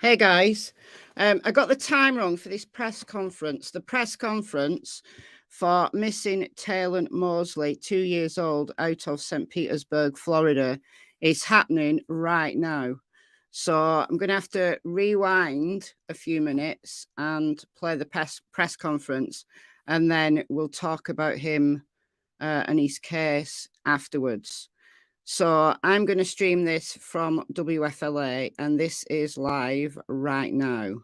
Hey guys, I got the time wrong for this press conference. The press conference for missing Taylen Mosley, 2 years old, out of St. Petersburg, Florida, is happening right now. So I'm going to have to rewind a few minutes and play the press conference, and then we'll talk about him and his case afterwards. So I'm going to stream this from WFLA, and this is live right now.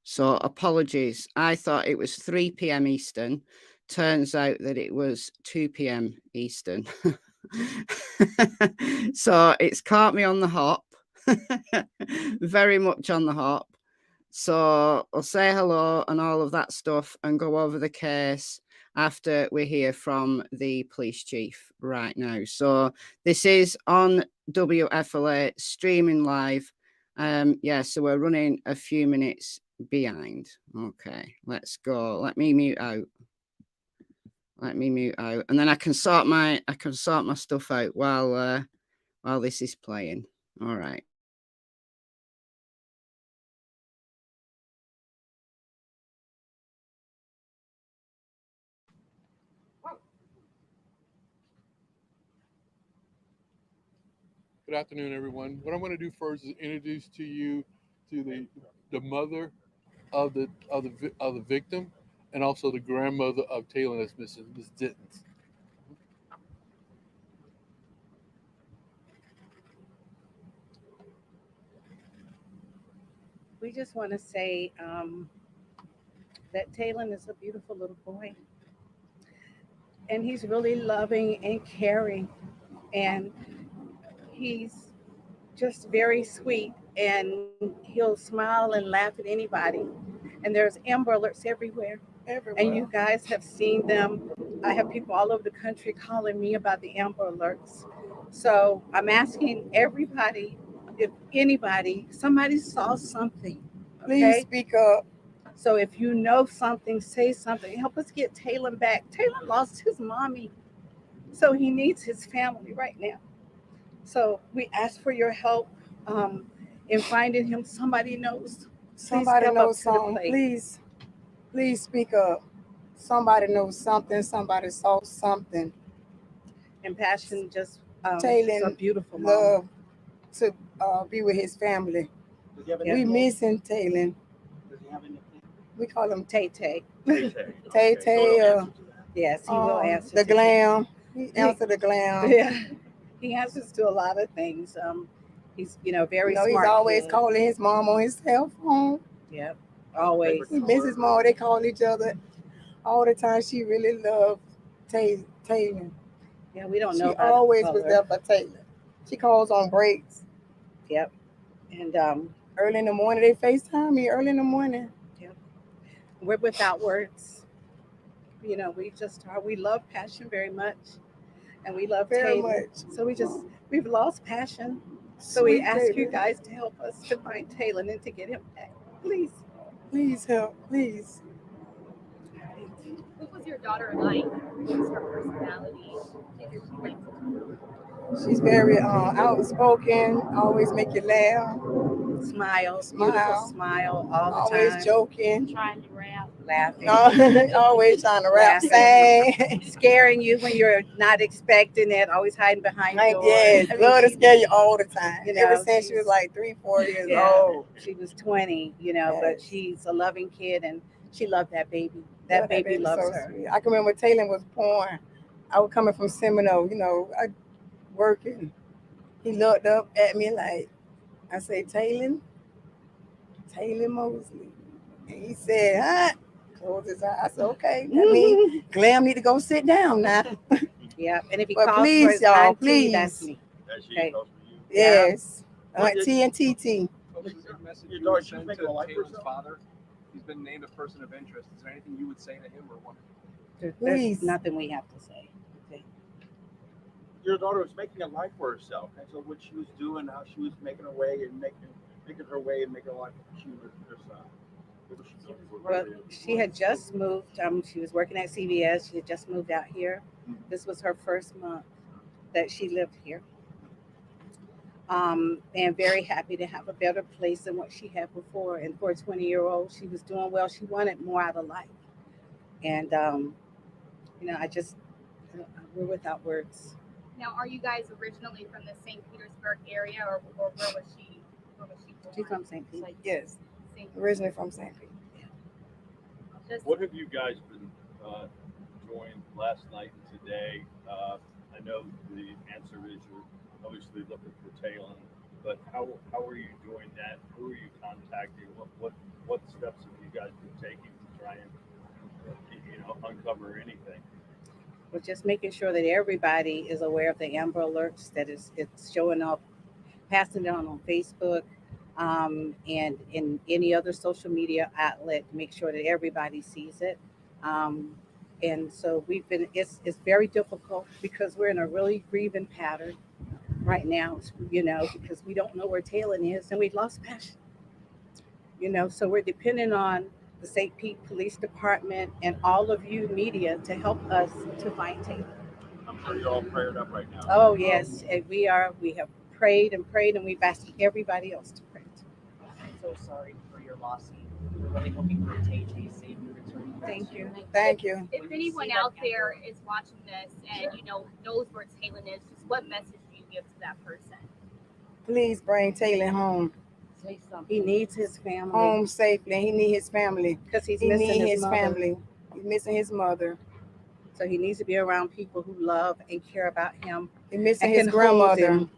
So apologies. I thought it was 3 p.m. Eastern. Turns out that it was 2 p.m. Eastern. So it's caught me on the hop. Very much on the hop. So I'll say hello and all of that stuff and go over the case after we hear from the police chief right now. So this is on WFLA streaming live. Yeah, so we're running a few minutes behind. Okay, let's go. Let me mute out. And then I can sort my stuff out while this is playing. All right. Good afternoon, everyone. What I'm going to do first is introduce to you to the mother of the victim, and also the grandmother of Taylen that's missing, Ms. Dittens. We just want to say that Taylen is a beautiful little boy, and he's really loving and caring, and he's just very sweet, and he'll smile and laugh at anybody. And there's Amber Alerts everywhere. And you guys have seen them. I have people all over the country calling me about the Amber Alerts. So I'm asking everybody, if anybody, somebody saw something, Please okay? speak up. So if you know something, say something. Help us get Taylen back. Taylen lost his mommy, so he needs his family right now. So we ask for your help in finding him. Somebody knows. Please Somebody step up knows to the something. plate. Please speak up. Somebody knows something. Somebody saw something. And Passion just is a Taylen beautiful mom. love to be with his family. Does he have a We nickname? missing Taylen. Does he have a nickname? We call him Tay Tay. Tay Tay. Yes, he will answer. The to glam. He answered the glam. Yeah, he answers to a lot of things. He's very smart. He's always kid. calling his mom on his cell phone. Yep, always. He misses mom. They call each other all the time. She really loved Taylen. Yeah, we don't know. She about always the was color. there for Taylen. She calls on breaks. Yep, and Early in the morning, they FaceTime me early in the morning. yep. We're without words. We love Passion very much, and we love Very Taylen. much. So we've lost Passion. So we Sweet ask you baby. guys to help us to find Taylen and to get him back, please. Please help, please. What was your daughter like? What was her personality? Take your point. She's very outspoken, always make you laugh, Smile, Smile. beautiful smile all the always time. joking, Trying to rap. Laughing, always trying to rap, sing. scaring you when you're not expecting it, always hiding behind Like, doors. yes, I mean, love to she- scare you all the time. You know, Ever since she she's- was like 3-4 years Yeah. old. She was 20, but Yes. she's a loving kid, and she loved that baby. That baby baby's loves so her. sweet. I can remember when Taylen was born. I was coming from Seminole, I working. He looked up at me like, I said, Taylen Mosley. And he said, huh? Closed his eyes. I said, okay. That means Glam need to go sit down now. Yeah, and if he But calls please, for his y'all, auntie, please. that's me. Okay. Yes. What did- T and TT. Your daughter, she was making a life for herself? Father, he's been named a person of interest. Is there anything you would say to him or want? There's Please. nothing we have to say. Okay. Your daughter was making a life for herself, and so what she was doing, how she was making her way and making her way and making a life for herself. What was she doing? Well, she had just moved. She was working at CVS. She had just moved out here. This was her first month that she lived here. and very happy to have a better place than what she had before. And for a 20-year-old, she was doing well. She wanted more out of life. And, I just, we're without words. Now, are you guys originally from the St. Petersburg area, or where was she? Where was she born? She's from St. Pete. Yes, St. originally from St. Pete. Just, What have you guys been doing last night and today? I know the answer is you're obviously looking for Taylen, but how are you doing that? Who are you contacting? What steps have you guys been taking to try and uncover anything? We're just making sure that everybody is aware of the Amber Alerts, that it's showing up, passing it on Facebook, and in any other social media outlet, make sure that everybody sees it. And so it's very difficult because we're in a really grieving pattern right now, because we don't know where Taylen is and we've lost passion. So we're depending on the St. Pete Police Department and all of you media to help us to find Taylen. I'm sure you're all prayed up right now. Oh yes, and we have prayed and prayed, and we've asked everybody else to pray. I'm so sorry for your loss. We're really hoping for JJ's safe return. Thank you. Thank you. if anyone out there is watching this and knows where Taylen is, just what message do you give to that person? Please bring Taylen home. Say something. He needs his family Home safely. He needs his family. because he's He missing needs his his mother. family. He's missing his mother. So he needs to be around people who love and care about him. He's missing And his can hold grandmother. him.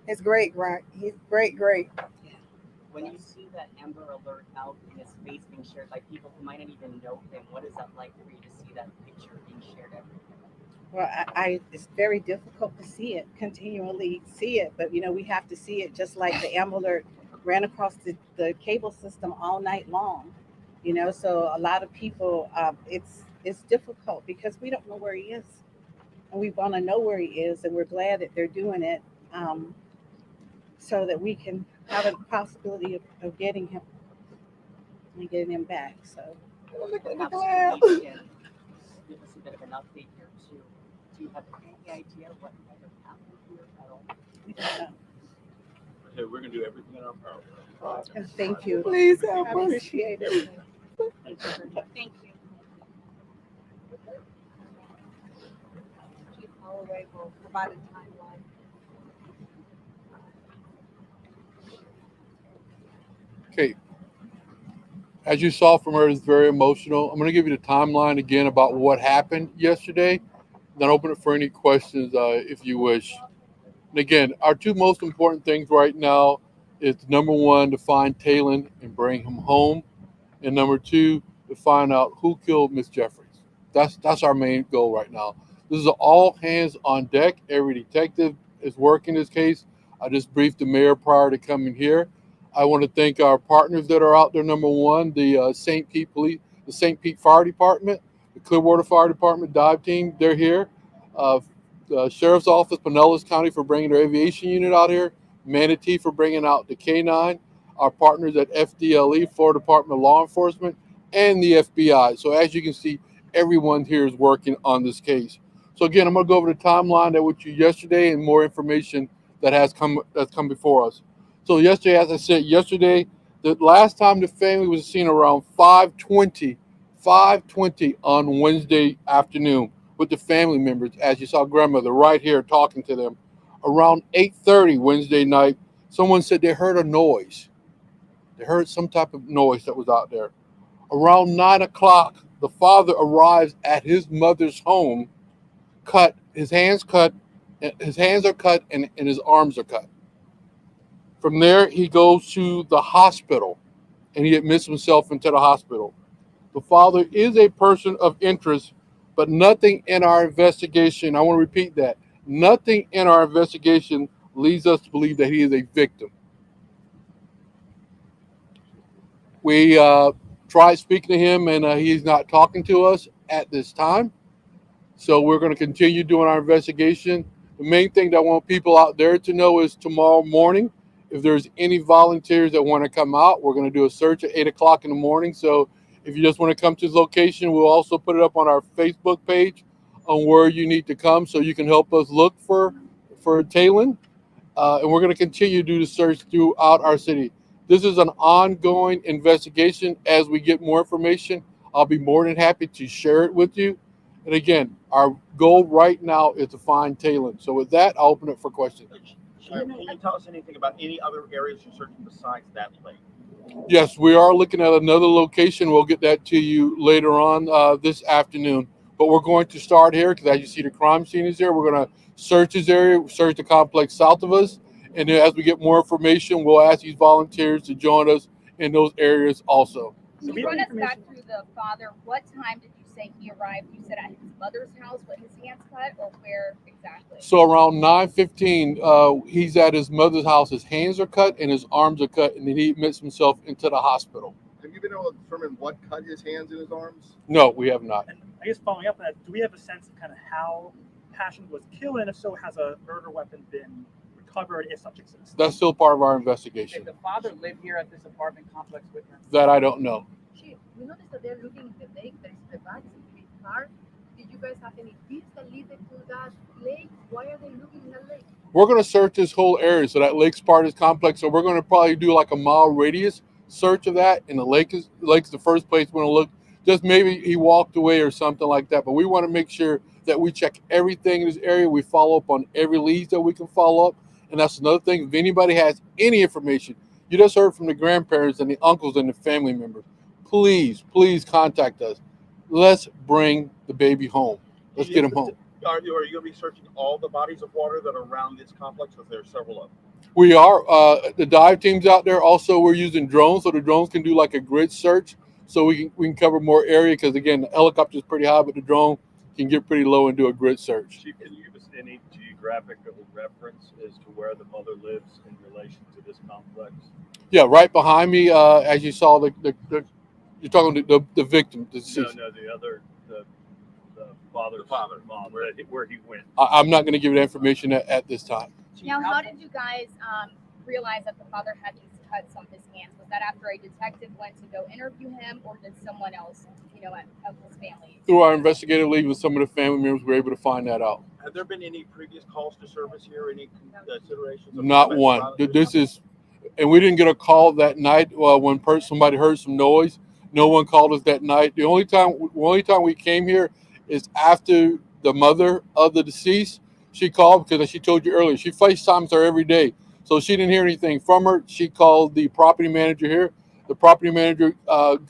His great. His great. When you see that Amber Alert out and his face being shared by people who might not even know him, what is that like for you to see that picture being shared everywhere? Well, it's very difficult to see it, continually see it, but we have to see it just like the Amber Alert ran across the cable system all night long. So a lot of people, it's difficult because we don't know where he is, and we want to know where he is, and we're glad that they're doing it, so that we can have a possibility of getting him and getting him back. So Perhaps you can give us a bit of an update here too. Do you have any idea what might have happened here at all? we don't know. Okay, we're gonna do everything in our power. Thank you. Please I help us. appreciate it. Thank you. Chief Holloway will provide a timeline. Okay. As you saw from her, it's very emotional. I'm going to give you the timeline again about what happened yesterday, then open it for any questions if you wish. And again, our two most important things right now is number one, to find Taylen and bring him home, and number two, to find out who killed Miss Jeffries. That's our main goal right now. This is all hands on deck. Every detective is working this case. I just briefed the mayor prior to coming here. I want to thank our partners that are out there. Number one, the St. Pete Police, the St. Pete Fire Department, the Clearwater Fire Department dive team. They're here. The Sheriff's Office, Pinellas County, for bringing their aviation unit out here. Manatee for bringing out the K9. Our partners at FDLE, Florida Department of Law Enforcement, and the FBI. So as you can see, everyone here is working on this case. So again, I'm going to go over the timeline that with you yesterday and more information that's come before us. So yesterday, as I said, the last time the family was seen around 5:20 on Wednesday afternoon with the family members, as you saw grandmother right here talking to them. Around 8:30 Wednesday night, someone said they heard a noise. They heard some type of noise that was out there. Around 9 o'clock, the father arrives at his mother's home, his hands are cut and his arms are cut. From there, he goes to the hospital and he admits himself into the hospital. The father is a person of interest, but nothing in our investigation, I want to repeat that, nothing in our investigation leads us to believe that he is a victim. We tried speaking to him and he's not talking to us at this time. So we're going to continue doing our investigation. The main thing that I want people out there to know is tomorrow morning, if there's any volunteers that want to come out, we're going to do a search at 8 o'clock in the morning. So if you just want to come to the location, we'll also put it up on our Facebook page on where you need to come so you can help us look for Taylen. and we're going to continue to do the search throughout our city. This is an ongoing investigation. As we get more information, I'll be more than happy to share it with you. And again, our goal right now is to find Taylen. So with that, I'll open it for questions. Can you tell us anything about any other areas you're searching besides that lake? Yes, we are looking at another location. We'll get that to you later on this afternoon. But we're going to start here because as you see, the crime scene is here. We're going to search this area, search the complex south of us. And then as we get more information, we'll ask these volunteers to join us in those areas also. Can you run us back through the father? What time did you say he arrived? You said at his mother's house with his hands cut, or where exactly? So around 9:15, he's at his mother's house. His hands are cut and his arms are cut, and then he admits himself into the hospital. Have you been able to determine what cut his hands and his arms? No, we have not. And I guess following up on that, do we have a sense of kind of how Passion was killed, and if so, has a murder weapon been recovered if such exists? That's still part of our investigation. Did the father live here at this apartment complex with her? That I don't know. Chief, we noticed that they're looking in the lake. There's the bodies in his car. Did you guys have any deeds that lead to that lake? Why are they looking in that lake? We're going to search this whole area. So that lake's part of this complex. So we're going to probably do like a mile radius search of that. And the lake's the first place we're going to look. Just maybe he walked away or something like that. But we want to make sure that we check everything in this area. We follow up on every lead that we can follow up. And that's another thing. If anybody has any information, you just heard from the grandparents and the uncles and the family members, please contact us. Let's bring the baby home. Let's get him home. Are you going to be searching all the bodies of water that are around this complex, or there are several of them? We are. The dive team's out there. Also, we're using drones, so the drones can do like a grid search, so we can cover more area. Because again, the helicopter is pretty high, but the drone can get pretty low and do a grid search. Chief, can you give us any geographical reference as to where the mother lives in relation to this complex? Yeah, right behind me. As you saw, you're talking the victim, the deceased. No, the other, the father's mom, where he went. I'm not going to give you that information at this time. Now, how did you guys realize that the father had these cuts on his hands? Was that after a detective went to go interview him, or did someone else, of his family? Through our investigative lead with some of the family members, we were able to find that out. Have there been any previous calls to service here? Any considerations? Not one. This is, and we didn't get a call that night when somebody heard some noise. No one called us that night. The only time we came here is after the mother of the deceased. She called because, as she told you earlier, she FaceTimes her every day. So she didn't hear anything from her. She called the property manager here. The property manager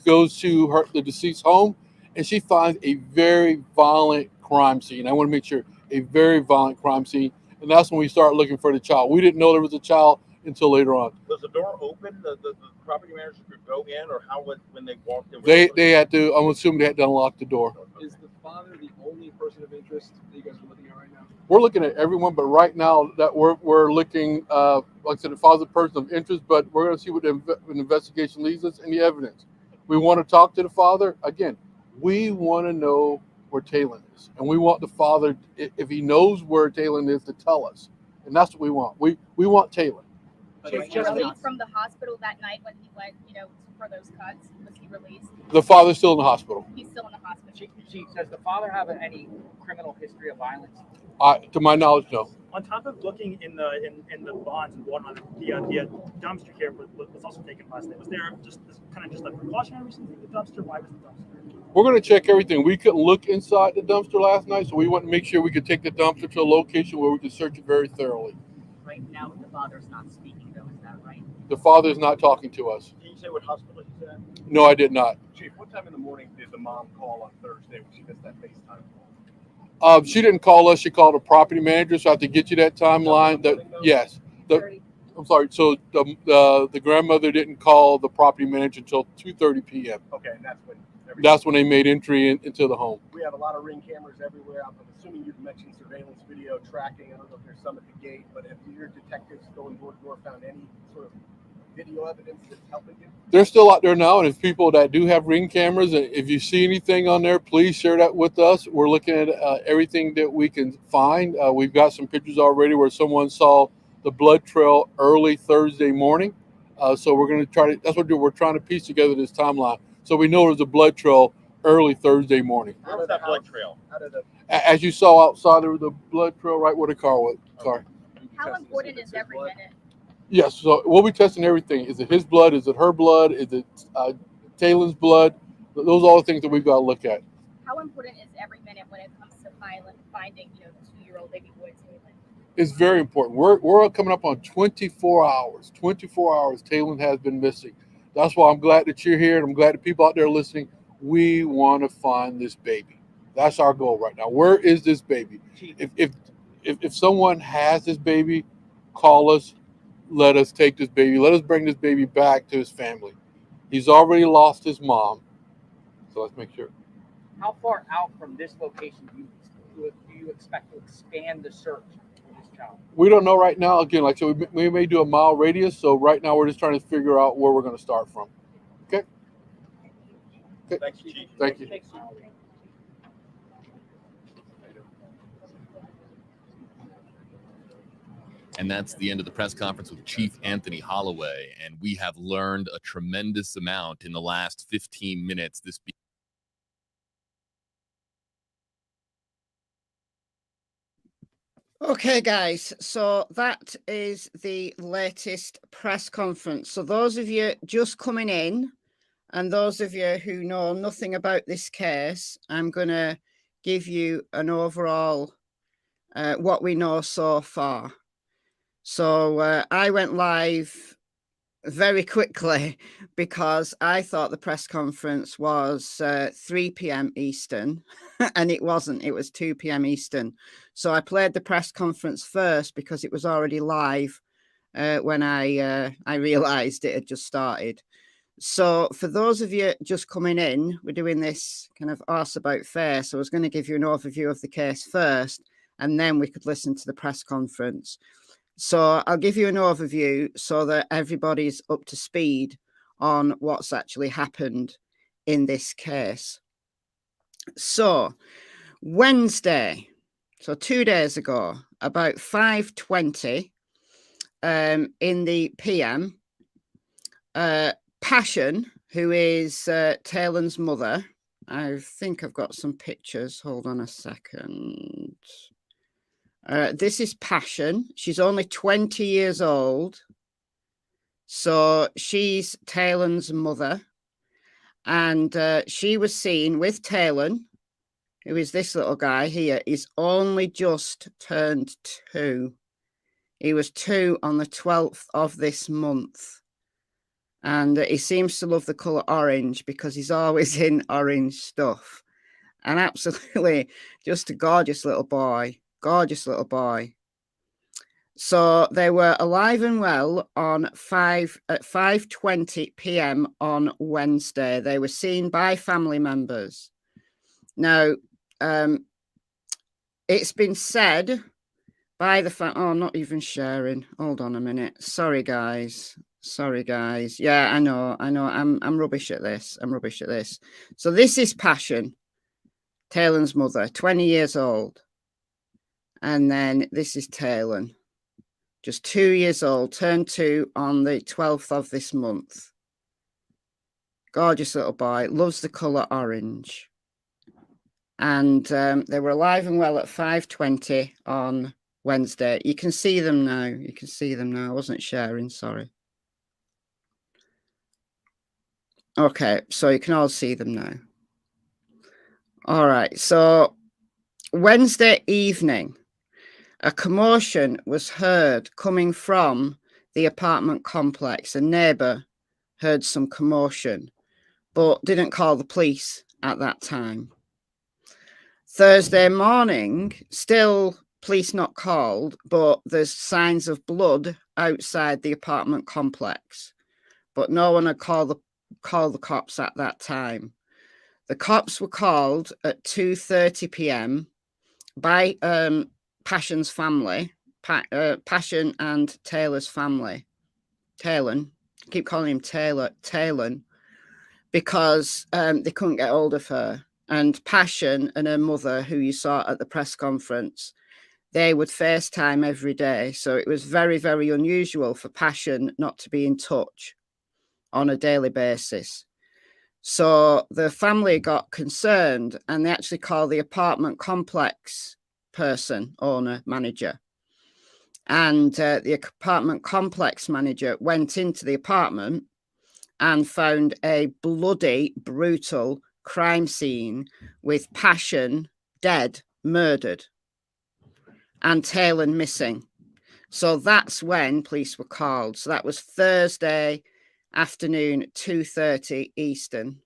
goes to the deceased's home, and she finds a very violent crime scene. I want to make sure, a very violent crime scene. And that's when we start looking for the child. We didn't know there was a child until later on. Was the door open? The property manager could go in, or how when they walked in? They had to, I'm assuming they had to unlock the door. Is the father the only person of interest that you guys are looking at right now? We're looking at everyone, but right now that we're looking, like I said, the father's a person of interest, but we're going to see what the investigation leads us and the evidence. We want to talk to the father. Again, we want to know where Taylen is. And we want the father, if he knows where Taylen is, to tell us. And that's what we want. We want Taylen. Was he released from the hospital that night when he went, for those cuts? Was he released? The father's still in the hospital. He's still in the hospital. Chief, does the father have any criminal history of violence? To my knowledge, no. On top of looking in the bonds and whatnot, the dumpster here was also taken last night. Was there just a precautionary reason for the dumpster? Why was the dumpster? We're going to check everything. We couldn't look inside the dumpster last night, so we want to make sure we could take the dumpster to a location where we could search it very thoroughly. Right now, the father's not speaking, though. Is that right? The father's not talking to us. Did you say what hospital he's at? No, I did not. Chief, what time in the morning did the mom call on Thursday when she missed that FaceTime call? She didn't call us. She called a property manager, so I have to get you that timeline. Yes. I'm sorry. So the grandmother didn't call the property manager until 2:30 p.m. Okay, and that's when they made entry into the home. We have a lot of ring cameras everywhere. I'm assuming you've mentioned surveillance video tracking. I don't know if there's some at the gate, but if your detectives going door to door found any sort of video evidence that's helping you? They're still out there now, and if people that do have ring cameras, and if you see anything on there, please share that with us. We're looking at everything that we can find. We've got some pictures already where someone saw the blood trail early Thursday morning. So we're going to try to, that's what we're trying to piece together this timeline. So we know there's a blood trail early Thursday morning. Where was that blood trail? As you saw outside, there was the blood trail right where the car was. How important is every minute? Yes. So we'll be testing everything. Is it his blood? Is it her blood? Is it Taylen's blood? Those are all the things that we've got to look at. How important is every minute when it comes to finding, the 2-year-old baby boy Taylen? It's very important. We're coming up on 24 hours. 24 hours Taylen has been missing. That's why I'm glad that you're here, and I'm glad that people out there listening. We want to find this baby. That's our goal right now. Where is this baby? If someone has this baby, call us. Let us take this baby. Let us bring this baby back to his family. He's already lost his mom, so let's make sure. How far out from this location do you expect to expand the search for this child? We don't know right now. Again, like I said, we may do a mile radius. So right now we're just trying to figure out where we're going to start from. Okay. Thanks, Chief. Thank you. And that's the end of the press conference with Chief Anthony Holloway. And we have learned a tremendous amount in the last 15 minutes. Okay, guys, so that is the latest press conference. So those of you just coming in and those of you who know nothing about this case, I'm going to give you an overall what we know so far. So I went live very quickly because I thought the press conference was 3 p.m. Eastern, and it wasn't. It was 2 p.m. Eastern. So I played the press conference first because it was already live when I realized it had just started. So for those of you just coming in, we're doing this kind of arse about face. So I was going to give you an overview of the case first, and then we could listen to the press conference. So I'll give you an overview so that everybody's up to speed on what's actually happened in this case. So Wednesday, so 2 days ago, about 5:20 in the PM, Passion, who is Taylen's mother, I think I've got some pictures. Hold on a second. This is Passion. She's only 20 years old. So she's Taylen's mother. And she was seen with Taylen, who is this little guy here. He's only just turned 2. He was 2 on the 12th of this month. And he seems to love the colour orange because he's always in orange stuff. And absolutely just a gorgeous little boy. Gorgeous little boy. So they were alive and well at 5:20 p.m. on Wednesday. They were seen by family members. Now, it's been said by the oh, I'm not even sharing. Hold on a minute. Sorry, guys. Yeah, I know. I'm rubbish at this. So this is Passion, Taylen's mother, 20 years old. And then this is Taylen, just 2 years old, turned 2 on the 12th of this month. Gorgeous little boy, loves the colour orange. And they were alive and well at 5:20 on Wednesday. You can see them now. I wasn't sharing, sorry. Okay, so you can all see them now. All right, so Wednesday evening, a commotion was heard coming from the apartment complex. A neighbour heard some commotion, but didn't call the police at that time. Thursday morning, still police not called, but there's signs of blood outside the apartment complex. But no one had called the cops at that time. The cops were called at 2:30 p.m. by Passion's family, Passion and Taylor's family. Taylen, I keep calling him Taylen, because they couldn't get hold of her. And Passion and her mother, who you saw at the press conference, they would FaceTime every day. So it was very, very unusual for Passion not to be in touch on a daily basis. So the family got concerned and they actually called the apartment complex person, owner, manager. And the apartment complex manager went into the apartment and found a bloody, brutal crime scene with Passion dead, murdered, and Taylen missing. So that's when police were called. So that was Thursday afternoon, 2:30 Eastern.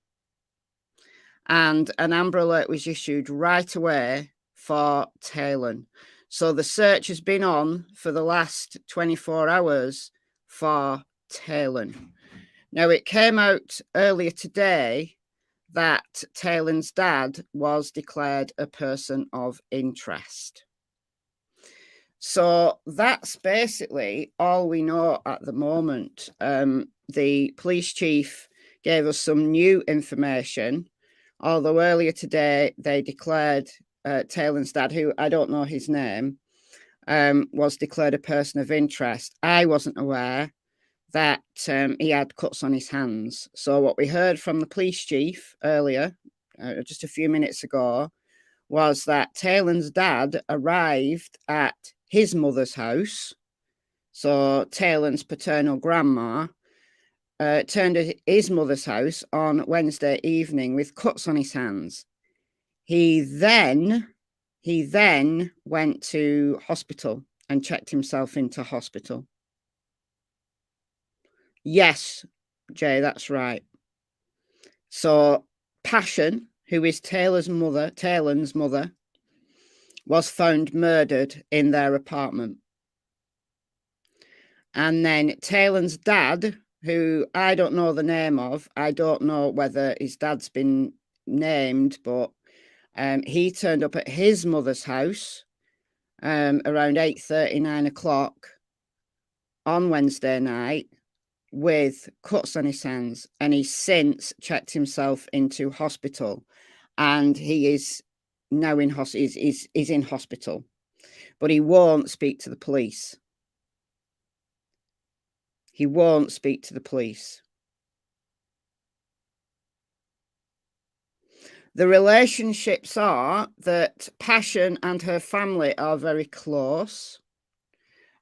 And an Amber Alert was issued right away for Taylen. So the search has been on for the last 24 hours for Taylen. Now, it came out earlier today that Taylen's dad was declared a person of interest. So that's basically all we know at the moment. The police chief gave us some new information, although earlier today they declared Taylen's dad, who I don't know his name, was declared a person of interest. I wasn't aware that he had cuts on his hands. So what we heard from the police chief earlier, just a few minutes ago, was that Taylen's dad arrived at his mother's house. So Taylen's paternal grandma turned at his mother's house on Wednesday evening with cuts on his hands. He then went to hospital and checked himself into hospital. Yes, Jay, that's right. So Passion, who is Taylen's mother, was found murdered in their apartment. And then Taylen's dad, who I don't know the name of, I don't know whether his dad's been named, but he turned up at his mother's house around 8:30, 9 o'clock on Wednesday night with cuts on his hands, and he's since checked himself into hospital, and he is now in is in hospital, but he won't speak to the police. He won't speak to the police. The relationships are that Passion and her family are very close.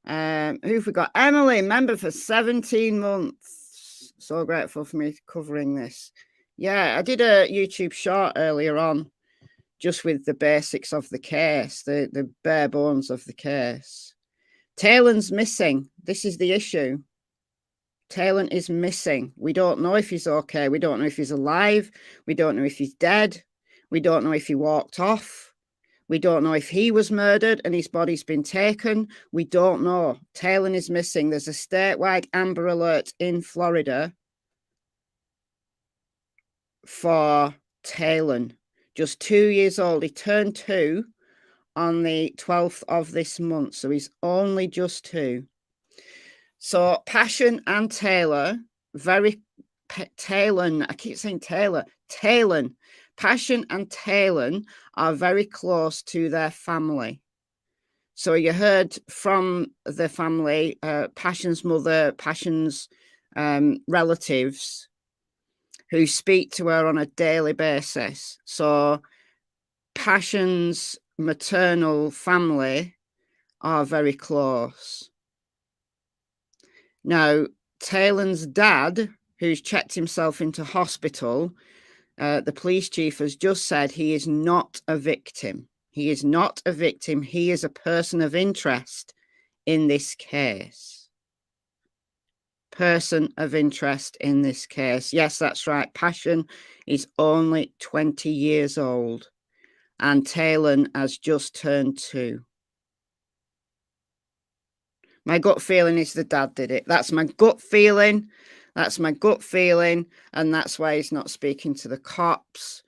Who've we got? Emily, member for 17 months. So grateful for me covering this. Yeah, I did a YouTube short earlier on just with the basics of the case, the bare bones of the case. Taylen's missing. This is the issue. Taylen is missing. We don't know if he's okay. We don't know if he's alive. We don't know if he's dead. We don't know if he walked off. We don't know if he was murdered and his body's been taken. We don't know. Taylen is missing. There's a statewide Amber Alert in Florida for Taylen. Just 2 years old. He turned 2 on the 12th of this month. So he's only just 2. So Passion and Taylor, Taylen, I keep saying Taylor, Taylen. Passion and Taylen are very close to their family. So you heard from the family, Passion's mother, Passion's relatives, who speak to her on a daily basis. So Passion's maternal family are very close. Now, Taylen's dad, who's checked himself into hospital, the police chief has just said he is not a victim. He is not a victim. He is a person of interest in this case. Person of interest in this case. Yes, that's right. Passion is only 20 years old, and Taylen has just turned 2. My gut feeling is the dad did it. That's my gut feeling. That's my gut feeling. And that's why he's not speaking to the cops.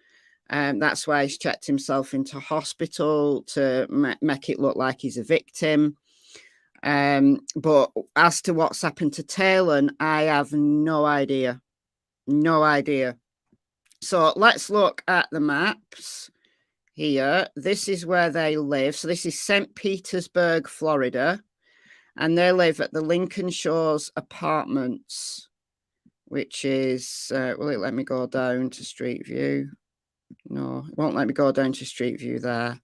That's why he's checked himself into hospital to make it look like he's a victim. But as to what's happened to Taylen, I have no idea. No idea. So let's look at the maps here. This is where they live. So this is St. Petersburg, Florida. And they live at the Lincoln Shores Apartments, which is, will it let me go down to Street View? No, it won't let me go down to Street View there.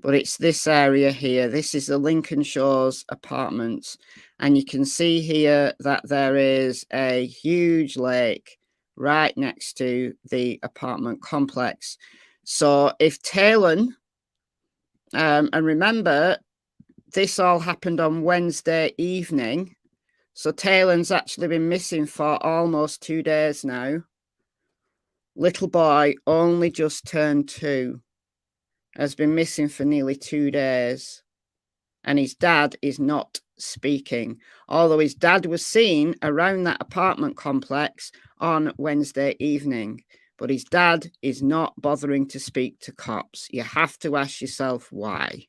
but it's this area here. This is the Lincoln Shores apartments. And you can see here that there is a huge lake right next to the apartment complex. So if Taylen, and remember, this all happened on Wednesday evening. So Taylen's actually been missing for almost 2 days now. Little boy, only just turned 2, has been missing for nearly 2 days. And his dad is not speaking, although his dad was seen around that apartment complex on Wednesday evening. But his dad is not bothering to speak to cops. You have to ask yourself why.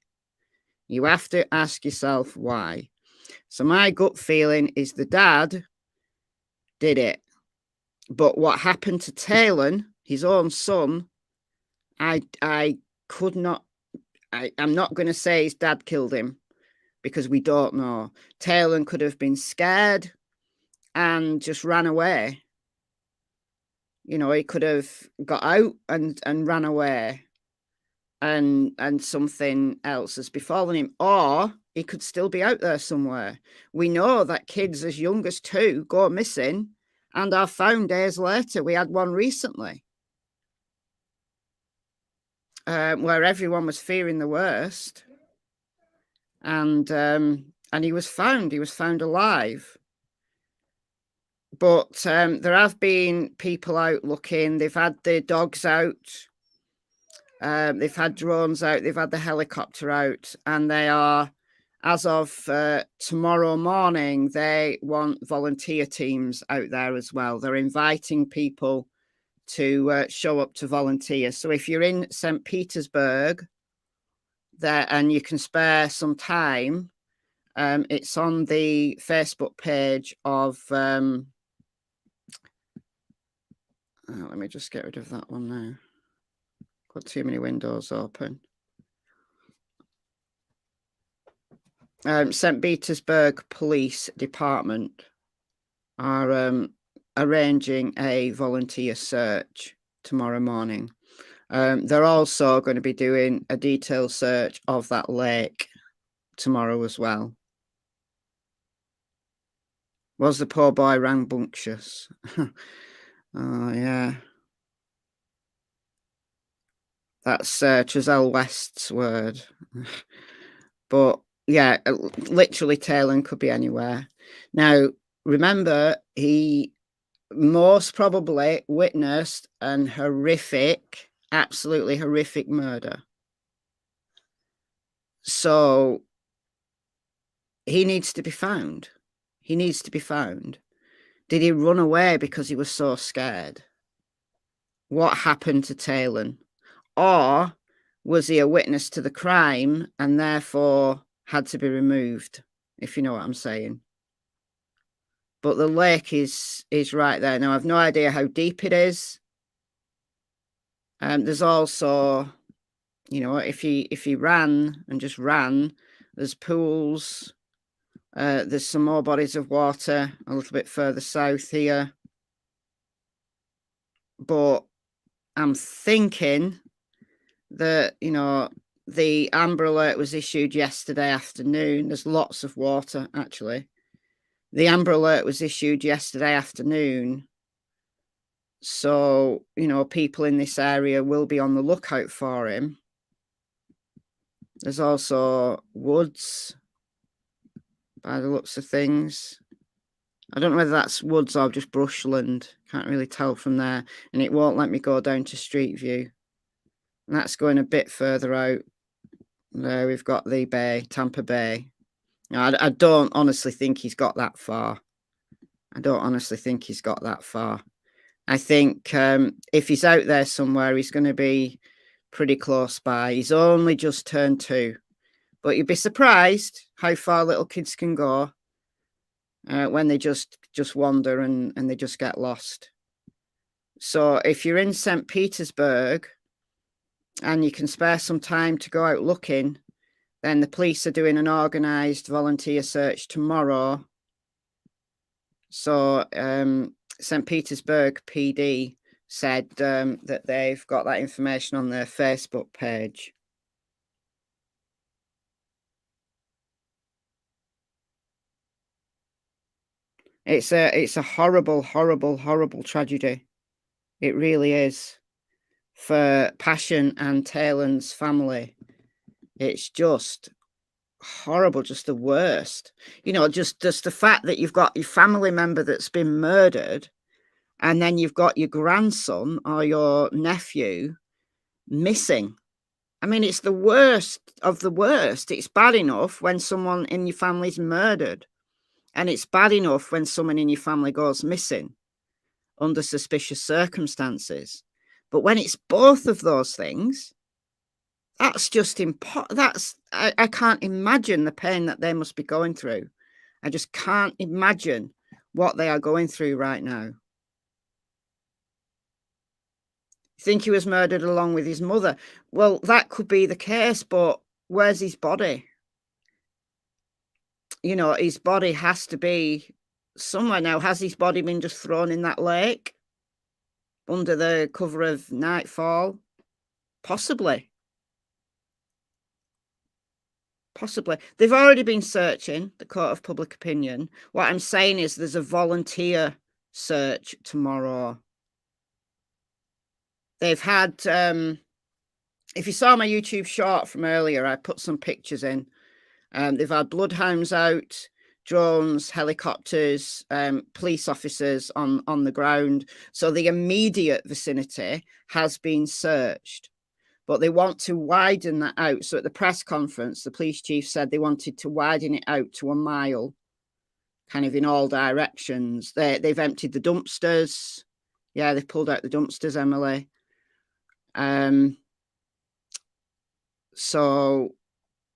You have to ask yourself why. So my gut feeling is the dad did it. But what happened to Taylen, his own son, I could not, I'm not going to say his dad killed him, because we don't know. Taylen could have been scared and just ran away. You know, he could have got out and ran away, and something else has befallen him, or he could still be out there somewhere. We know that kids as young as 2 go missing and are found days later. We had one recently where everyone was fearing the worst, and he was found. He was found alive. But there have been people out looking. They've had the dogs out. They've had drones out. They've had the helicopter out. And they are, as of tomorrow morning, they want volunteer teams out there as well. They're inviting people to show up to volunteer. So if you're in St. Petersburg there and you can spare some time, it's on the Facebook page of... let me just get rid of that one now. Got too many windows open. St. Petersburg Police Department are arranging a volunteer search tomorrow morning. They're also going to be doing a detailed search of that lake tomorrow as well. Was the poor boy rambunctious? Oh, yeah. That's Trizelle West's word. But, yeah, literally Taylen could be anywhere. Now, remember, he most probably witnessed an horrific, absolutely horrific murder. So, he needs to be found. He needs to be found. Did he run away because he was so scared? What happened to Taylen? Or was he a witness to the crime and therefore had to be removed, if you know what I'm saying? But the lake is right there. Now, I've no idea how deep it is. There's also, you know, if he ran and just ran, there's pools. There's some more bodies of water a little bit further south here. But I'm thinking that, you know, the Amber Alert was issued yesterday afternoon. There's lots of water, actually. The Amber Alert was issued yesterday afternoon. So, you know, people in this area will be on the lookout for him. There's also woods, by the looks of things. I don't know whether that's woods or just brushland. Can't really tell from there. And it won't let me go down to Street View. And that's going a bit further out. There we've got the bay, Tampa Bay. Now, I don't honestly think he's got that far. I don't honestly think he's got that far. I think if he's out there somewhere, he's going to be pretty close by. He's only just turned 2. But you'd be surprised how far little kids can go when they just wander and they just get lost. So if you're in St. Petersburg and you can spare some time to go out looking, then the police are doing an organised volunteer search tomorrow. So St. Petersburg PD said that they've got that information on their Facebook page. It's a horrible, horrible, horrible tragedy. It really is. For Passion and Taylen's family, it's just horrible, just the worst. You know, just the fact that you've got your family member that's been murdered, and then you've got your grandson or your nephew missing. I mean, it's the worst of the worst. It's bad enough when someone in your family's murdered, and it's bad enough when someone in your family goes missing under suspicious circumstances. But when it's both of those things, that's just I can't imagine the pain that they must be going through. I just can't imagine what they are going through right now. You think he was murdered along with his mother? Well, that could be the case, but where's his body? You know, his body has to be somewhere now. Has his body been just thrown in that lake under the cover of nightfall? Possibly. Possibly. They've already been searching, the court of public opinion. What I'm saying is there's a volunteer search tomorrow. They've had, if you saw my YouTube short from earlier, I put some pictures in. They've had bloodhounds out, drones, helicopters, police officers on the ground. So the immediate vicinity has been searched. But they want to widen that out. So at the press conference, the police chief said they wanted to widen it out to 1 mile, kind of in all directions. They've emptied the dumpsters. Yeah, they've pulled out the dumpsters, Emily. So,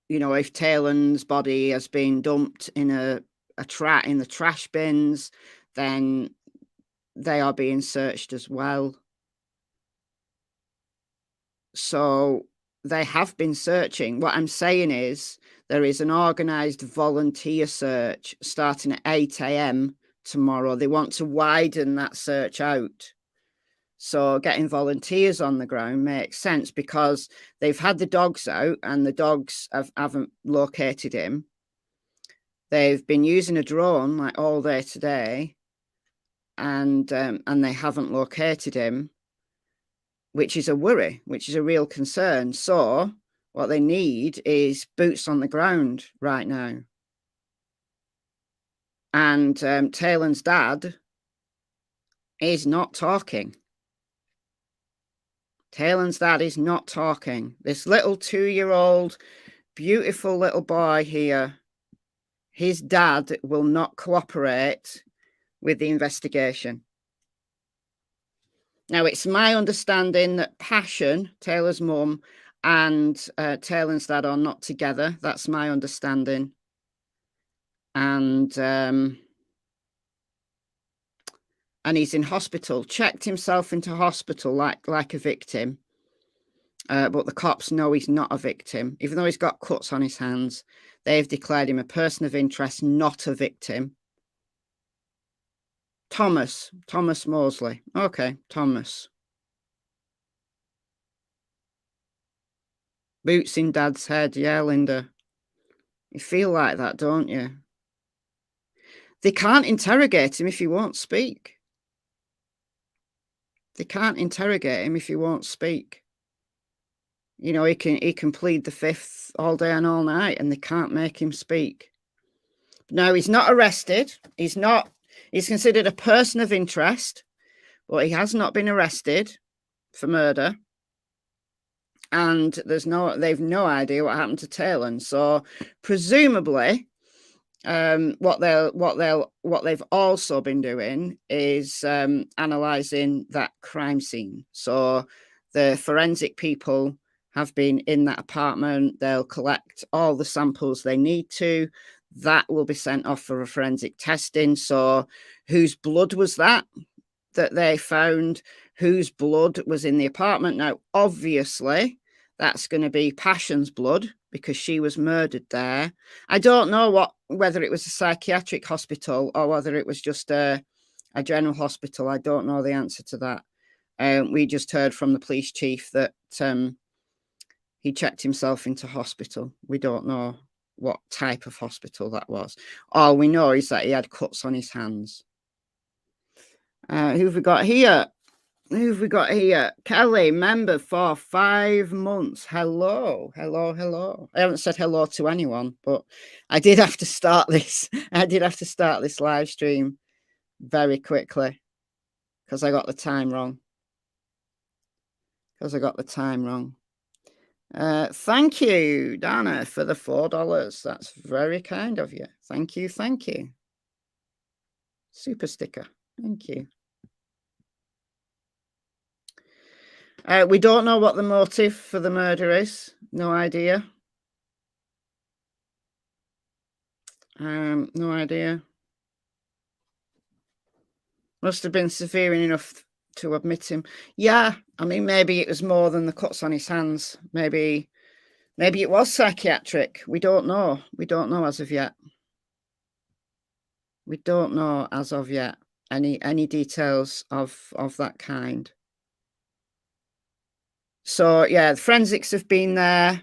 you know, if Taylen's body has been dumped in in the trash bins, then they are being searched as well. So they have been searching. What I'm saying is there is an organised volunteer search starting at 8 a.m. tomorrow. They want to widen that search out. So getting volunteers on the ground makes sense because they've had the dogs out and the dogs haven't located him. They've been using a drone like all day today, and they haven't located him, which is a worry, which is a real concern. So what they need is boots on the ground right now. And Taylen's dad is not talking. Taylen's dad is not talking. This little 2-year-old, beautiful little boy here, his dad will not cooperate with the investigation. Now, it's my understanding that Passion, Taylor's mum, and Taylen's dad are not together. That's my understanding. And he's in hospital, checked himself into hospital like a victim. But the cops know he's not a victim. Even though he's got cuts on his hands, they've declared him a person of interest, not a victim. Thomas Mosley. Okay, Thomas. Boots in Dad's head. Yeah, Linda. You feel like that, don't you? They can't interrogate him if he won't speak. They can't interrogate him if he won't speak. You know, he can plead the fifth all day and all night, and they can't make him speak. No, he's not arrested. He's considered a person of interest, but he has not been arrested for murder. And they've no idea what happened to Taylen. So presumably, what they've also been doing is analysing that crime scene. So the forensic people have been in that apartment. They'll collect all the samples they need to. That will be sent off for a forensic testing. So whose blood was that they found? Whose blood was in the apartment? Now, obviously, that's going to be Passion's blood because she was murdered there. I don't know whether it was a psychiatric hospital or whether it was just a general hospital. I don't know the answer to that. We just heard from the police chief that he checked himself into hospital. We don't know what type of hospital that was. All we know is that he had cuts on his hands. Who have we got here? Who have we got here? Kelly, member for 5 months. Hello, hello, hello. I haven't said hello to anyone, but I did have to start this. I did have to start this live stream very quickly because I got the time wrong. Thank you, Dana, for the $4. That's very kind of you. Thank you, thank you. Super sticker. Thank you. We don't know what the motive for the murder is. No idea. No idea. Must have been severe enough to admit him. Yeah, I mean, maybe it was more than the cuts on his hands. Maybe it was psychiatric. We don't know. We don't know as of yet. We don't know as of yet any details of that kind. So yeah, the forensics have been there.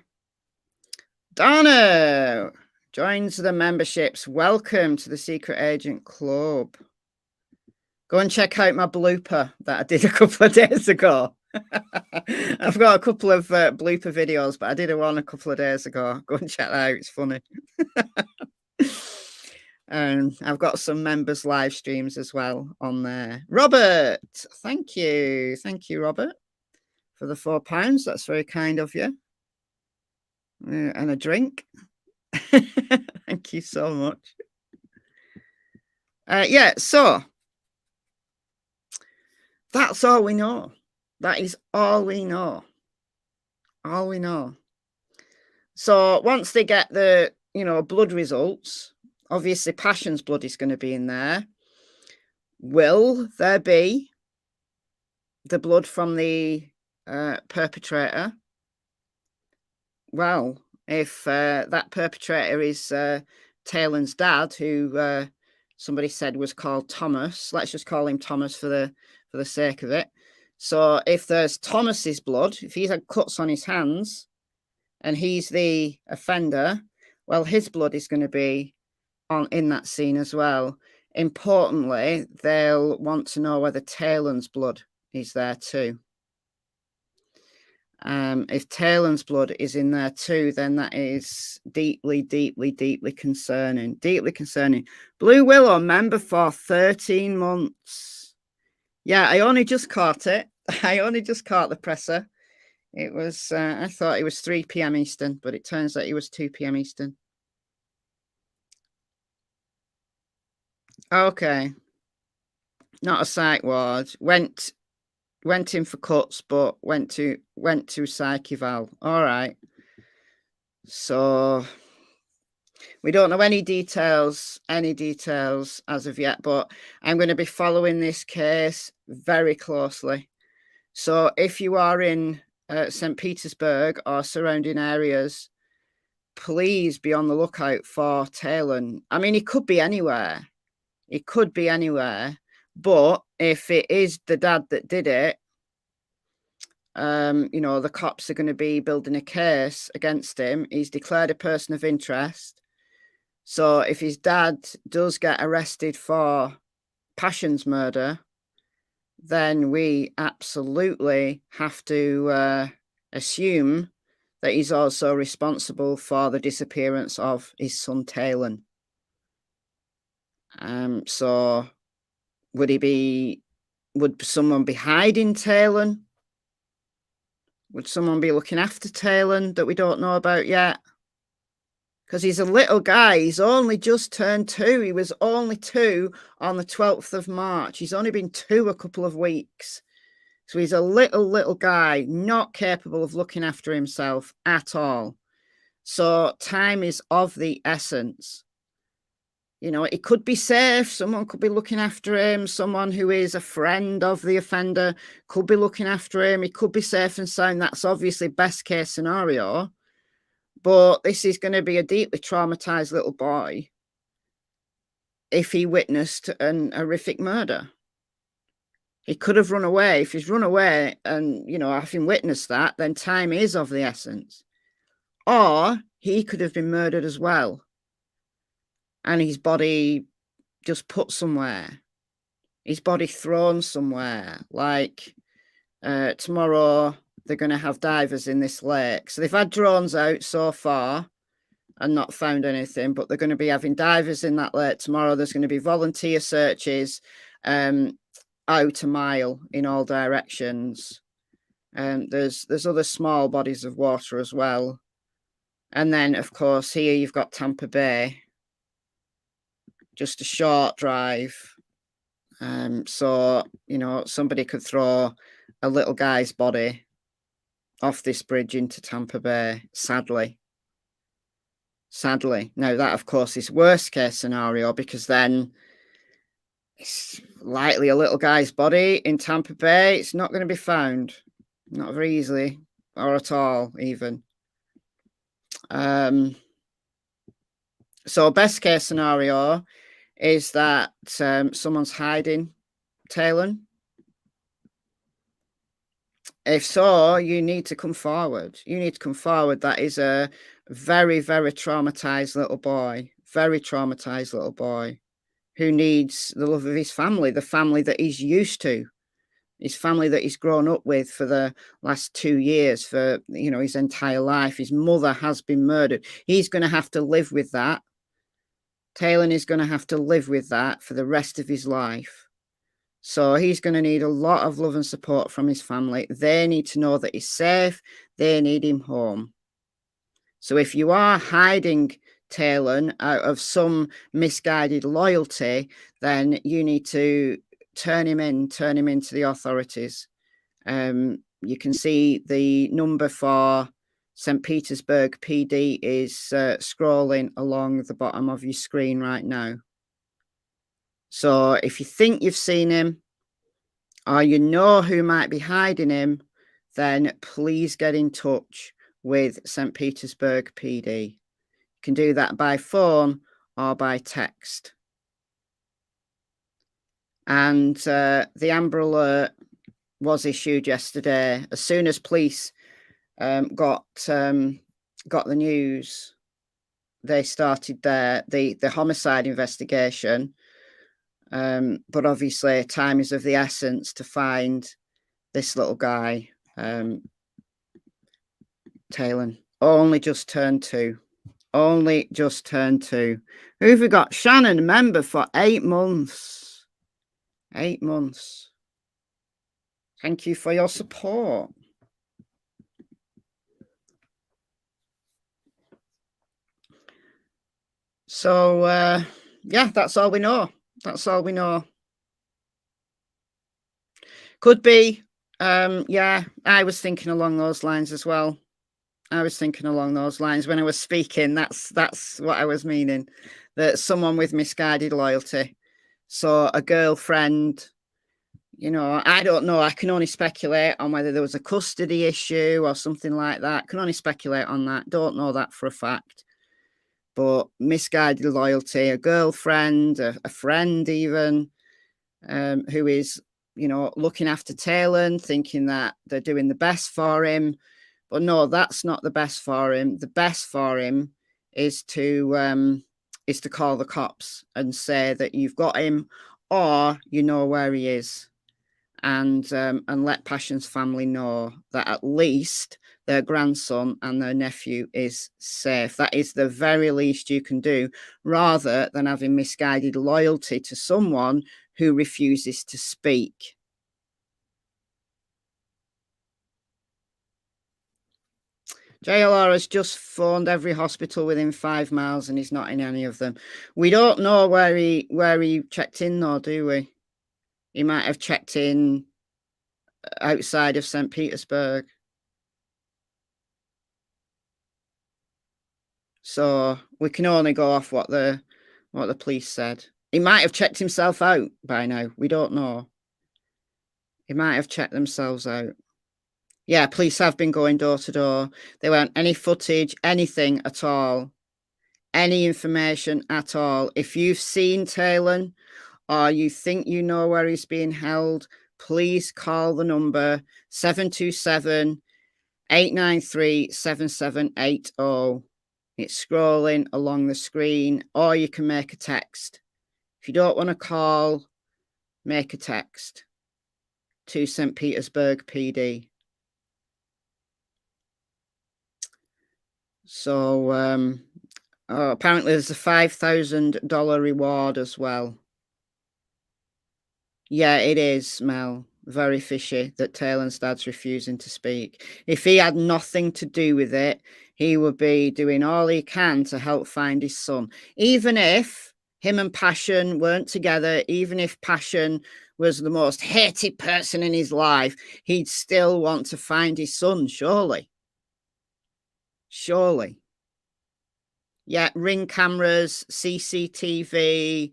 Donna joins the memberships. Welcome to the Secret Agent Club. Go and check out my blooper that I did a couple of days ago. I've got a couple of blooper videos, but I did one a couple of days ago. Go and check that out. It's funny. And I've got some members live streams as well on there. Robert, thank you. Thank you, Robert, for the £4. That's very kind of you. And a drink. Thank you so much. Yeah, so that's all we know. That is all we know. All we know. So once they get the, blood results, obviously Passion's blood is going to be in there. Will there be the blood from the perpetrator? Well, if that perpetrator is Taylen's dad, who somebody said was called Thomas, let's just call him Thomas for the sake of it. So if there's Thomas's blood, if he's had cuts on his hands and he's the offender, well, his blood is going to be in that scene as well. Importantly, they'll want to know whether Taylen's blood is there too. If Taylen's blood is in there too, then that is deeply, deeply, deeply concerning. Deeply concerning. Blue Willow, member for 13 months. Yeah, I only just caught it. I only just caught the presser. It was, I thought it was 3 p.m. Eastern, but it turns out it was 2 p.m. Eastern. Okay. Not a psych ward. Went in for cuts, but went to psych eval. All right. So we don't know any details as of yet, but I'm going to be following this case very closely. So if you are in St. Petersburg or surrounding areas, please be on the lookout for Taylen. I mean, he could be anywhere. It could be anywhere. But if it is the dad that did it, the cops are going to be building a case against him. He's declared a person of interest. So if his dad does get arrested for Passion's murder, then we absolutely have to assume that he's also responsible for the disappearance of his son Taylen. So would someone be hiding Taylen? Would someone be looking after Taylen that we don't know about yet? Because he's a little guy. He's only just turned 2. He was only 2 on the 12th of March. He's only been 2 a couple of weeks. So he's a little guy, not capable of looking after himself at all. So time is of the essence. It could be safe. Someone could be looking after him. Someone who is a friend of the offender could be looking after him. He could be safe and sound. That's obviously best case scenario. But this is going to be a deeply traumatized little boy if he witnessed an horrific murder. He could have run away. If he's run away and, having witnessed that, then time is of the essence. Or he could have been murdered as well. And his body just put somewhere. his body thrown somewhere. Like tomorrow, they're going to have divers in this lake. So they've had drones out so far and not found anything, but they're going to be having divers in that lake tomorrow. There's going to be volunteer searches out a mile in all directions. There's other small bodies of water as well. And then, of course, here you've got Tampa Bay, just a short drive. So, you know, somebody could throw a little guy's body off this bridge into Tampa Bay, sadly. Sadly. Now, that, of course, is worst case scenario, because then it's likely a little guy's body in Tampa Bay. It's not going to be found. Not very easily, or at all, even. So best case scenario is that someone's hiding Taylen. If so, you need to come forward. You need to come forward. That is a very, very traumatized little boy. Very traumatized little boy who needs the love of his family, the family that he's used to, his family that he's grown up with for the last 2 years, for, you know, his entire life. His mother has been murdered. He's going to have to live with that. Taylen is going to have to live with that for the rest of his life. So he's going to need a lot of love and support from his family. They need to know that he's safe. They need him home. So if you are hiding Taylen out of some misguided loyalty, then you need to turn him into the authorities. You can see the number for St. Petersburg PD is scrolling along the bottom of your screen right now. So if you think you've seen him, or you know who might be hiding him, then please get in touch with St. Petersburg PD. You can do that by phone or by text. And the Amber Alert was issued yesterday. As soon as police got the news, they started the homicide investigation. But obviously, time is of the essence to find this little guy, Taylen. Only just turned 2. Only just turned 2. Who have we got? Shannon, member for 8 months. 8 months. Thank you for your support. So, yeah, that's all we know. That's all we know. Could be. Yeah, I was thinking along those lines as well. I was thinking along those lines when I was speaking. That's what I was meaning. That someone with misguided loyalty. So a girlfriend, you know, I don't know. I can only speculate on whether there was a custody issue or something like that. Can only speculate on that. Don't know that for a fact. But misguided loyalty, a girlfriend, a friend even, who is, you know, looking after Taylen, thinking that they're doing the best for him. But no, that's not the best for him. The best for him is to call the cops and say that you've got him, or you know where he is, and let Passion's family know that at least their grandson and their nephew is safe. That is the very least you can do, rather than having misguided loyalty to someone who refuses to speak. JLR has just phoned every hospital within 5 miles and he's not in any of them. We don't know where he checked in though, do we? He might have checked in outside of St. Petersburg. So we can only go off what the police said. He might have checked himself out by now. We don't know. He might have checked themselves out. Yeah, police have been going door to door. They want any footage, anything at all, any information at all. If you've seen Taylen or you think you know where he's being held, please call the number 727-893-7780. It's scrolling along the screen, or you can make a text. If you don't want to call, make a text to St. Petersburg PD. So apparently there's a $5,000 reward as well. Yeah, it is, Mel. Very fishy that Taylen's dad's refusing to speak. If he had nothing to do with it, he would be doing all he can to help find his son. Even if him and Passion weren't together, even if Passion was the most hated person in his life, he'd still want to find his son, surely. Surely. Yeah, ring cameras, CCTV,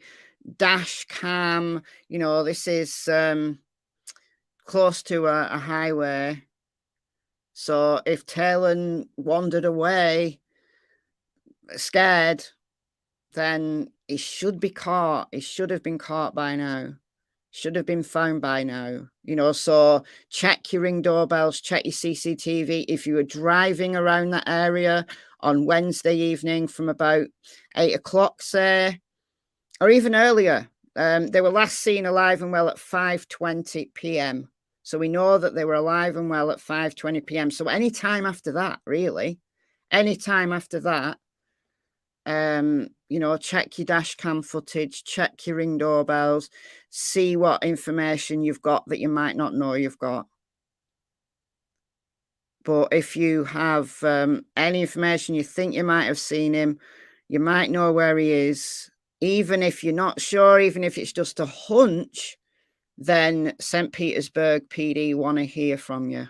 dash cam, you know, this is close to a highway. So if Taylen wandered away scared, then he should be caught. He should have been caught by now. Should have been found by now. You know, so check your ring doorbells, check your CCTV. If you were driving around that area on Wednesday evening from about 8 o'clock, say, or even earlier, they were last seen alive and well at 5:20 p.m. So we know that they were alive and well at 5:20 p.m. So any time after that, really, any time after that, you know, check your dash cam footage, check your ring doorbells, see what information you've got that you might not know you've got. But if you have any information you think you might have seen him, you might know where he is, even if you're not sure, even if it's just a hunch, then St. Petersburg PD want to hear from you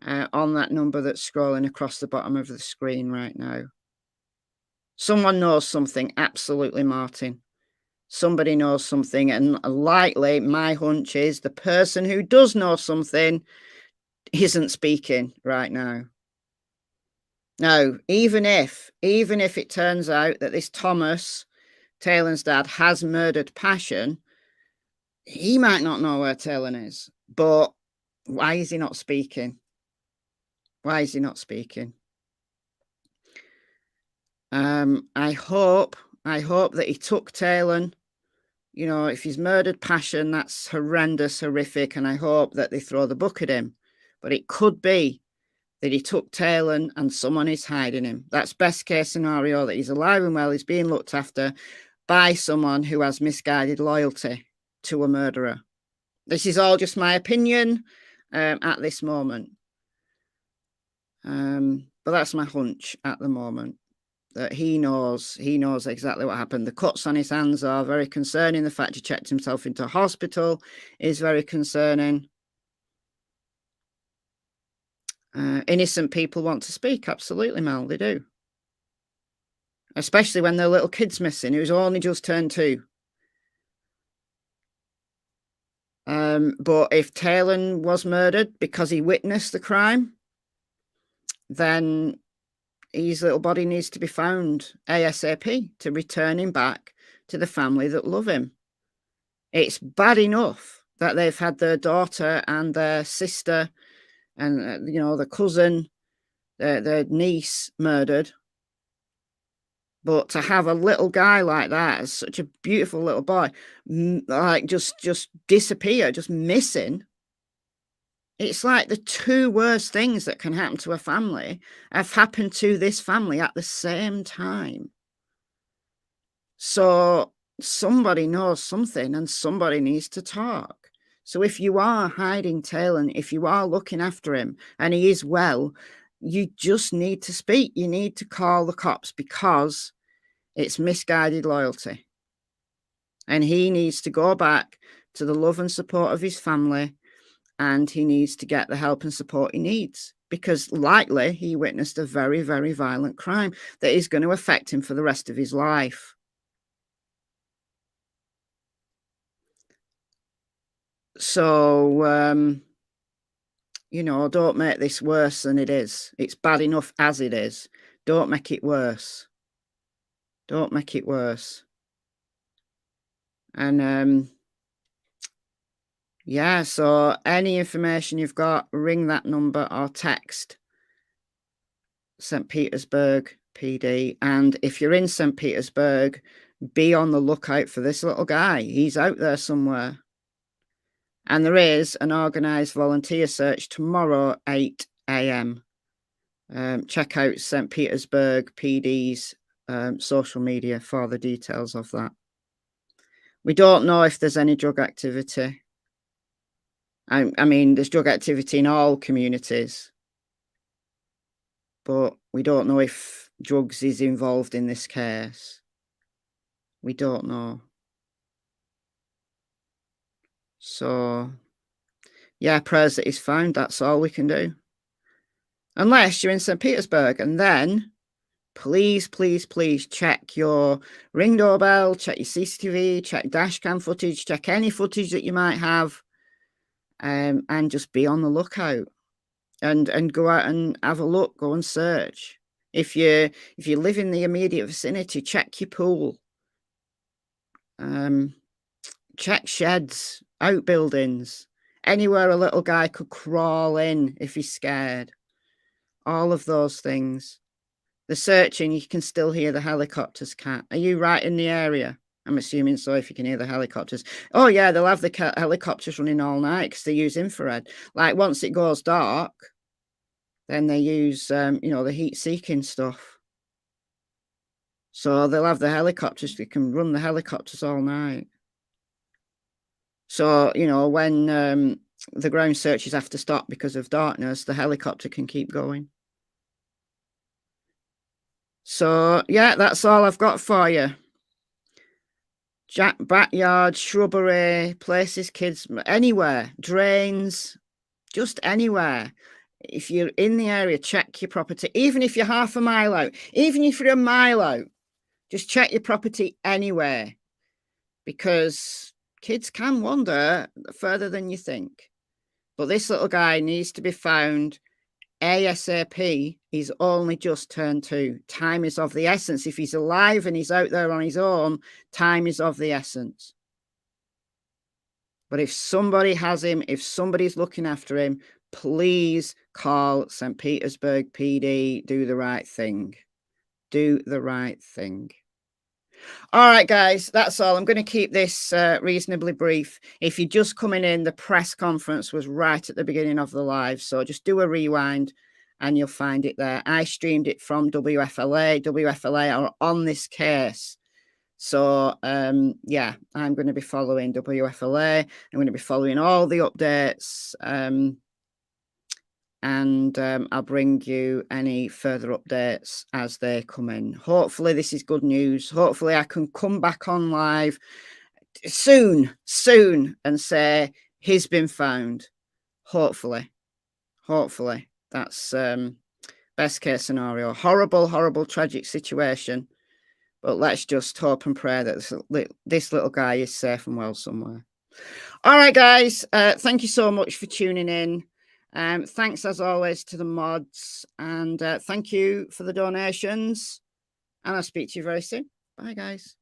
on that number that's scrolling across the bottom of the screen right now. Someone knows something, absolutely, Martin. Somebody knows something, and likely my hunch is the person who does know something isn't speaking right now. Now, even if it turns out that this Thomas, Taylen's dad, has murdered Passion, he might not know where Taylen is. But why is he not speaking? Why is he not speaking? I hope that he took Taylen. You know, if he's murdered Passion, that's horrendous, horrific, and I hope that they throw the book at him. But it could be that he took Taylen and someone is hiding him. That's best case scenario, that he's alive and well, he's being looked after by someone who has misguided loyalty to a murderer. This is all just my opinion at this moment. But that's my hunch at the moment, that he knows exactly what happened. The cuts on his hands are very concerning. The fact he checked himself into hospital is very concerning. Innocent people want to speak, absolutely, Mel, they do. Especially when their little kid's missing, who's only just turned 2. But if Taylen was murdered because he witnessed the crime, then his little body needs to be found ASAP to return him back to the family that love him. It's bad enough that they've had their daughter and their sister and, you know, the cousin, their niece murdered. But to have a little guy like that, such a beautiful little boy, like just disappear, just missing. It's like the 2 worst things that can happen to a family have happened to this family at the same time. So somebody knows something and somebody needs to talk. So if you are hiding Taylen, if you are looking after him and he is well, you just need to speak. You need to call the cops because it's misguided loyalty. And he needs to go back to the love and support of his family, and he needs to get the help and support he needs, because likely he witnessed a very, very violent crime that is going to affect him for the rest of his life. So, you know, don't make this worse than it is. It's bad enough as it is. Don't make it worse. Don't make it worse. And, yeah, so any information you've got, ring that number or text St. Petersburg PD. And if you're in St. Petersburg, be on the lookout for this little guy. He's out there somewhere. And there is an organised volunteer search tomorrow, 8 a.m. Check out St. Petersburg PD's social media for the details of that. We don't know if there's any drug activity. I mean, there's drug activity in all communities, but we don't know if drugs is involved in this case. We don't know. So, yeah, prayers that he's found. That's all we can do. Unless you're in St. Petersburg, and then please, please, please check your Ring doorbell, check your CCTV, check dashcam footage, check any footage that you might have, and just be on the lookout, and go out and have a look, go and search. If you live in the immediate vicinity, check your pool, check sheds, outbuildings, anywhere a little guy could crawl in if he's scared. All of those things. The searching, you can still hear the helicopters, Cat. Are you right in the area? I'm assuming so, if you can hear the helicopters. Oh, yeah, they'll have the helicopters running all night because they use infrared. Like, once it goes dark, then they use, the heat-seeking stuff. So they'll have the helicopters. They can run the helicopters all night. So, when the ground searches have to stop because of darkness, the helicopter can keep going. So, yeah, that's all I've got for you. Backyard, shrubbery, places kids, anywhere, drains, just anywhere. If you're in the area, check your property. Even if you're half a mile out, even if you're a mile out, just check your property anywhere. Because kids can wander further than you think. But this little guy needs to be found ASAP. He's only just turned 2. Time is of the essence. If he's alive and he's out there on his own, time is of the essence. But if somebody has him, if somebody's looking after him, please call St. Petersburg PD. Do the right thing. Do the right thing. All right, guys, that's all. I'm going to keep this reasonably brief. If you're just coming in, the press conference was right at the beginning of the live. So just do a rewind and you'll find it there. I streamed it from WFLA. WFLA are on this case. So, yeah, I'm going to be following WFLA. I'm going to be following all the updates. And I'll bring you any further updates as they come in. Hopefully this is good news. Hopefully I can come back on live soon and say he's been found. Hopefully that's best case scenario. Horrible, tragic situation. But let's just hope and pray that this little guy is safe and well somewhere. All right, guys. Thank you so much for tuning in. Thanks as always to the mods, and thank you for the donations, and I'll speak to you very soon. Bye, guys.